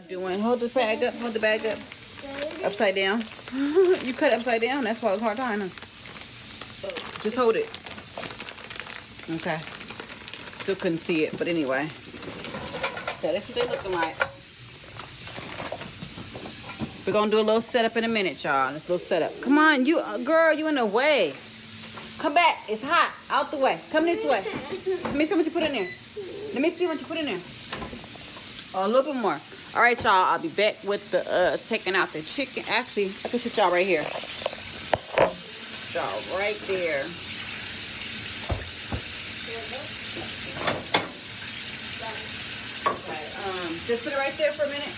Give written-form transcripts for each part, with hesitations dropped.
Doing. Hold the bag up. Hold the bag up. Upside down. You cut it upside down. That's why it's hard time. Just hold it. Okay. Still couldn't see it, but anyway. So that's what they looking like. We're gonna do a little setup in a minute, y'all. This little setup. Come on, you girl, you in the way. Come back. It's hot. Out the way. Come this way. Let me see what you put in there. Let me see what you put in there. Oh, a little bit more. All right, y'all. I'll be back with the taking out the chicken. Actually, I can sit y'all right here. Y'all right there. Okay. Just sit it right there for a minute.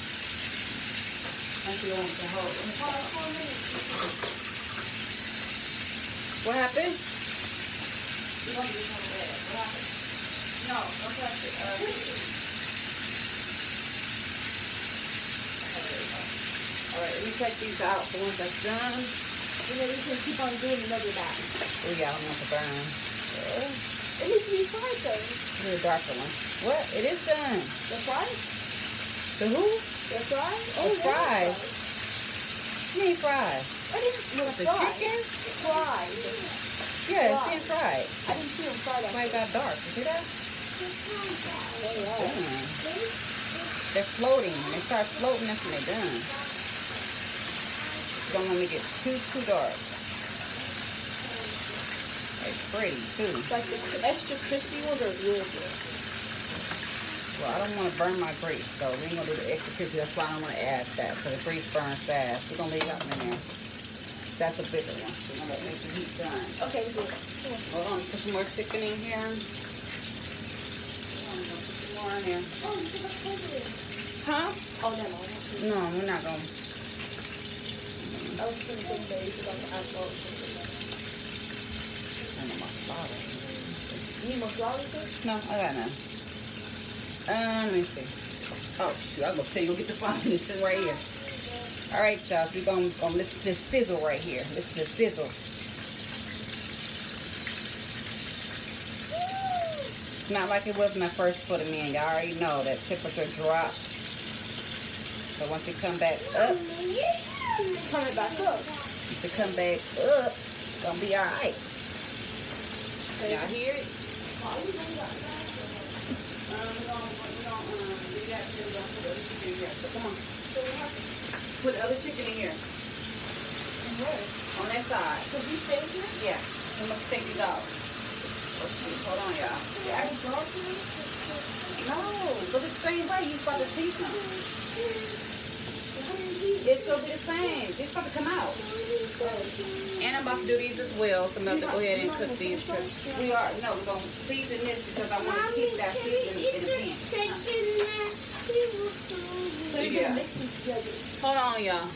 What happened? What happened? No, don't touch it. Alright, let me take these out. The ones that's done. You know, you can keep on doing another batch. Oh yeah, I don't want to burn. It needs to be fried though. The darker one. What? It is done. The fried? The who? The fried? Oh, fried. You ain't fried. I didn't The chicken? Fried. Yeah, it's being fried. I didn't see them fried. That's why it got dark. You see that? They're floating. When they start floating, that's when they're done. Don't want me to get too dark. It's pretty too. Like the extra crispy ones are really good. Well, I don't want to burn my grapes, so we ain't gonna do the extra crispy. That's why I don't want to add that, because the grapes burn fast. We're gonna leave that one in there. That's a bigger one. So we're gonna make the heat done. Okay, good. Hold on, put some more chicken in here. Put some more in here. Oh, you should have told me. Huh? Oh, no. No, we're not gonna. I was thinking the same day because I was asking. You need more flour, sir? No, I got none. Let me see. Oh, shoot, I'm gonna tell you, go get the flour. This is right here. All right, y'all, we're gonna listen to this sizzle right here. Listen to the sizzle. It's not like it was when I first put them in. Y'all already know that temperature dropped. So once it come back up, It's coming back up. once it come back up, it's gonna be all right. Y'all hear it? Come on. Put the other chicken in here. On that side. Did you save it? Yeah. I'm gonna take these out. Hold on, y'all. Yeah. No, look at the same way. You about to season them. It's gonna be the same. It's about to come out. And I'm about to do these as well. So I'm about to go ahead and cook these. We are, no, we're gonna season this because I want to keep that season in the pan. So you're gonna mix them together. Hold on, y'all.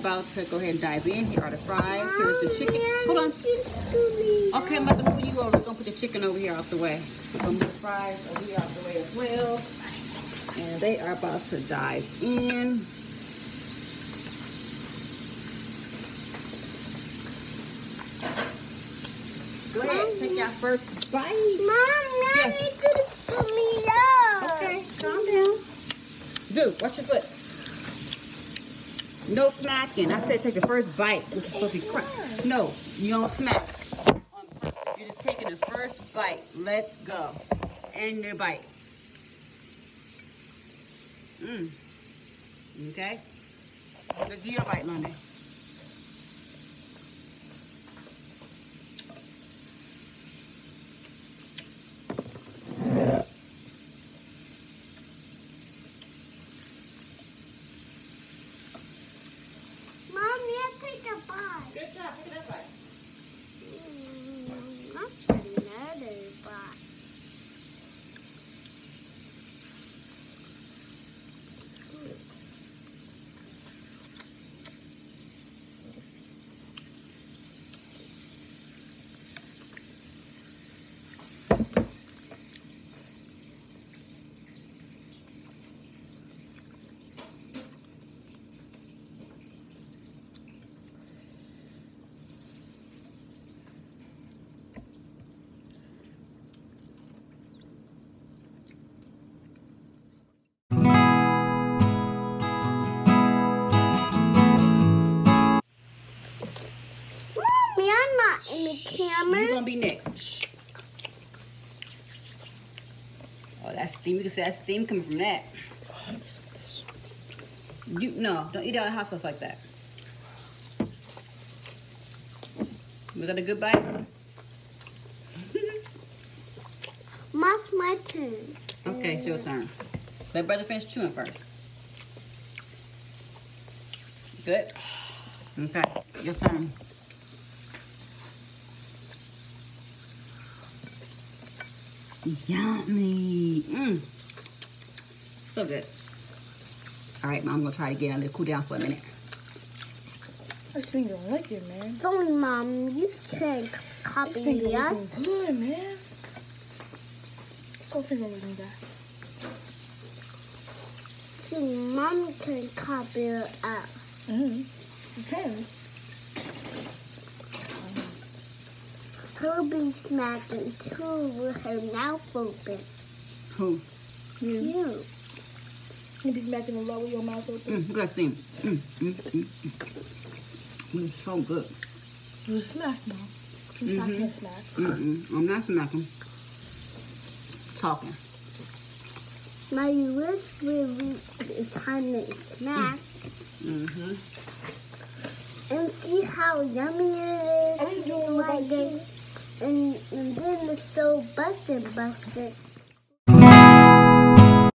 about to go ahead and dive in. Here are the fries. Here's the chicken. Hold on. Okay, I'm about to move you over. We're going to put the chicken over here out the way. We're going to move the fries over here out the way as well. And they are about to dive in. Go ahead, take your first bite. Mom, now Yes. you need to scoop me up. Okay, calm down. Dude, watch your foot. No smacking. I said take the first bite. It's supposed to be crunch. No, you don't smack. You're just taking the first bite. Let's go. And your bite. Okay? Let's do your bite, London. Mom, you take a bite. Good job. Look at that bite. That's another bite. Mommy, I'm not in the camera. You're gonna be next. Shh. Oh, that's steam. You can see that steam coming from that. No, don't eat out of hot sauce like that. Was that a good bite? That's my turn. Okay, it's your turn. Let brother finish chewing first. Good. Okay, your turn. Yummy. So good. All right, Mom, I'm gonna try it again. Let it cool down for a minute. This thing don't like it, man. Sorry, Mom. You can't This copy thing us. looking good, man. So finger looking that. See, Mom can copy us. You can. He'll be smacking too with her mouth open. Who? You. You be smacking a lot with your mouth open. Look at that thing. It's so good. You smack, Mom. You can't smack. I'm not smacking. Talking. My wrist will be time to smack. And see how yummy it is. I'm doing what I do. And then it's so busted.